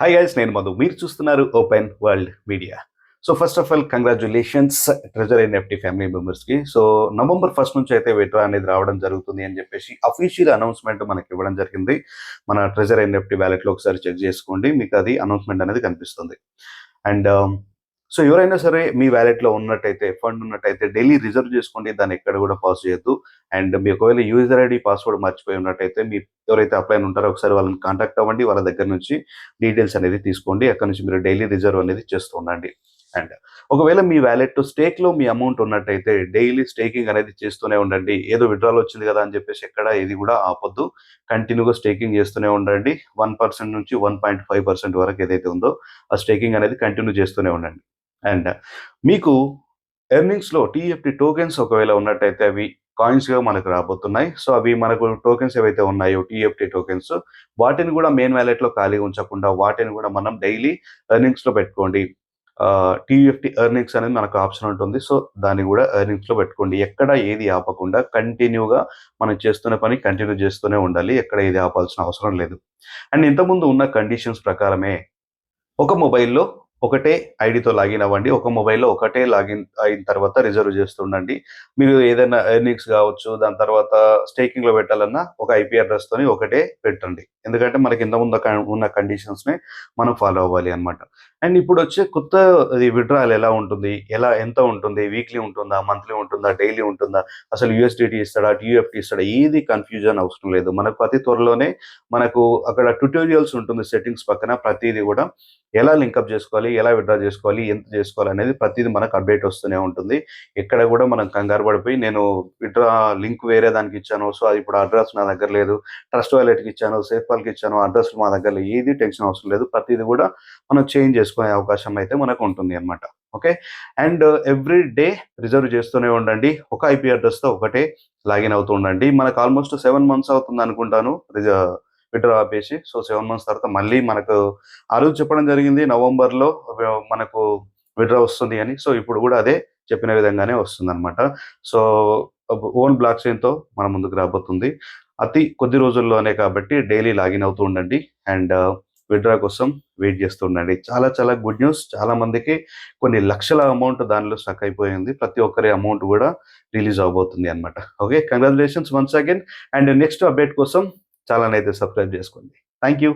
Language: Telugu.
హాయ్ గైస్, నేను మధు. మీరు చూస్తున్నారు open world media. So first of all congratulations treasure NFT family మెంబర్స్కి. సో నవంబర్ 1 నుంచి అయితే విత్డ్రా అనేది రావడం జరుగుతుంది అని చెప్పేసి అఫీషియల్ అనౌన్స్మెంట్ మనకి ఇవ్వడం జరిగింది. మన ట్రెజర్ ఎన్ఎఫ్టీ వ్యాలెట్లో ఒకసారి చెక్ చేసుకోండి, మీకు అది అనౌన్స్మెంట్ అనేది కనిపిస్తుంది. అండ్ సో ఎవరైనా సరే మీ వ్యాలెట్లో ఉన్నట్టయితే, ఫండ్ ఉన్నట్టయితే డైలీ రిజర్వ్ చేసుకోండి, దాన్ని ఎక్కడ కూడా పాస్ చేయొద్దు. అండ్ మీ ఒకవేళ యూజర్ ఐడి పాస్వర్డ్ మర్చిపోయి ఉన్నట్టయితే మీ ఎవరైతే అప్లైన్ ఉంటారో ఒకసారి వాళ్ళని కాంటాక్ట్ అవ్వండి, వాళ్ళ దగ్గర నుంచి డీటెయిల్స్ అనేది తీసుకోండి. అక్కడ నుంచి మీరు డైలీ రిజర్వ్ అనేది చేస్తూ ఉండండి. అండ్ ఒకవేళ మీ వ్యాలెట్ స్టేక్లో మీ అమౌంట్ ఉన్నట్టయితే డైలీ స్టేకింగ్ అనేది చేస్తూనే ఉండండి. ఏదో విత్డ్రాల్ వచ్చింది కదా అని చెప్పేసి ఎక్కడ ఇది కూడా ఆపొద్దు, కంటిన్యూగా స్టేకింగ్ చేస్తూనే ఉండండి. 1% నుంచి 1.5% వరకు ఏదైతే ఉందో ఆ స్టేకింగ్ అనేది కంటిన్యూ చేస్తూనే ఉండండి. అండ్ మీకు ఎర్నింగ్స్లో టీఎఫ్టీ టోకెన్స్ ఒకవేళ ఉన్నట్టయితే అవి కాయిన్స్గా మనకు రాబోతున్నాయి. సో అవి మనకు టోకెన్స్ ఏవైతే ఉన్నాయో టీఎఫ్టీ టోకెన్స్, వాటిని కూడా మెయిన్ వ్యాలెట్లో ఖాళీ ఉంచకుండా వాటిని కూడా మనం డైలీ ఎర్నింగ్స్లో పెట్టుకోండి. టీఎఫ్టీ ఎర్నింగ్స్ అనేది మనకు ఆప్షన్ ఉంటుంది. సో దాన్ని కూడా ఎర్నింగ్స్లో పెట్టుకోండి. ఎక్కడ ఏది ఆపకుండా కంటిన్యూగా మనం చేస్తున్న పని కంటిన్యూ చేస్తూనే ఉండాలి, ఎక్కడ ఏది ఆపాల్సిన అవసరం లేదు. అండ్ ఇంతకుముందు ఉన్న కండిషన్స్ ప్రకారమే ఒక మొబైల్లో ఒకటే ఐడితో లాగిన్ అవ్వండి. ఒక మొబైల్లో ఒకటే లాగిన్ అయిన తర్వాత రిజర్వ్ చేస్తుండండి. మీరు ఏదైనా ఎర్నింగ్స్ కావచ్చు, దాని తర్వాత స్టేకింగ్లో పెట్టాలన్నా ఒక ఐపీ అడ్రస్తోని ఒకటే పెట్టండి. ఎందుకంటే మనకి ఇంతకుముందు ఉన్న కండిషన్స్ని మనం ఫాలో అవ్వాలి అనమాట. అండ్ ఇప్పుడు వచ్చే కొత్త విత్డ్రాయల్ ఎలా ఉంటుంది, ఎంత ఉంటుంది, వీక్లీ ఉంటుందా, మంత్లీ ఉంటుందా, డైలీ ఉంటుందా, అసలు యూఎస్డిటీ ఇస్తాడా, టీయూఎఫ్టీ ఇస్తాడా, ఏది కన్ఫ్యూజన్ అవసరం లేదు. మనకు అతి త్వరలోనే మనకు అక్కడ ట్యుటోరియల్స్ ఉంటుంది సెట్టింగ్స్ పక్కన. ప్రతిదీ కూడా ఎలా లింకప్ చేసుకోవాలి, ఎలా విత్డ్రా చేసుకోవాలి, ఎంత చేసుకోవాలి అనేది ప్రతిదీ మనకు అప్డేట్ వస్తూనే ఉంటుంది. ఎక్కడ కూడా మనం కంగారు పడిపోయి నేను విత్డ్రా లింక్ వేరే దానికి ఇచ్చాను, సో అది ఇప్పుడు అడ్రస్ నా దగ్గర లేదు, ట్రస్ట్ వ్యాలెట్కి ఇచ్చాను, సేఫ్ వాల్కి ఇచ్చాను, అడ్రస్ మా దగ్గర లేదు, ఏది టెన్షన్ అవసరం లేదు. ప్రతిదీ కూడా మనం చేంజ్ చేసుకునే అవకాశం అయితే మనకు ఉంటుంది అనమాట. Okay. And every day reserve చేస్తూనే ఉండండి. ఒక ఐపీ అడ్రస్తో ఒకటే లాగిన్ అవుతూ ఉండండి. మనకు ఆల్మోస్ట్ 7 months అవుతుంది అనుకుంటాను విత్డ్రా ఆపేసి. సో 7 months తర్వాత మళ్ళీ మనకు ఆ రోజు చెప్పడం జరిగింది నవంబర్లో మనకు విత్డ్రా వస్తుంది అని. సో ఇప్పుడు కూడా అదే చెప్పిన విధంగానే వస్తుంది అనమాట. సో ఓన్ బ్లాక్ చైన్తో మన ముందుకు రాబోతుంది. అతి కొద్ది రోజుల్లోనే కాబట్టి డైలీ లాగిన్ అవుతూ ఉండండి. అండ్ విత్డ్రా కోసం వెయిట్ చేస్తూ ఉండండి. చాలా చాలా గుడ్ న్యూస్. చాలా మందికి కొన్ని లక్షల అమౌంట్ దానిలో స్టక్ అయిపోయింది. ప్రతి ఒక్కరి అమౌంట్ కూడా రిలీజ్ అవబోతుంది అనమాట. Okay, congratulations once again. And next update కోసం ఛానల్ అయితే సబ్స్క్రైబ్ చేసుకోండి. Thank you.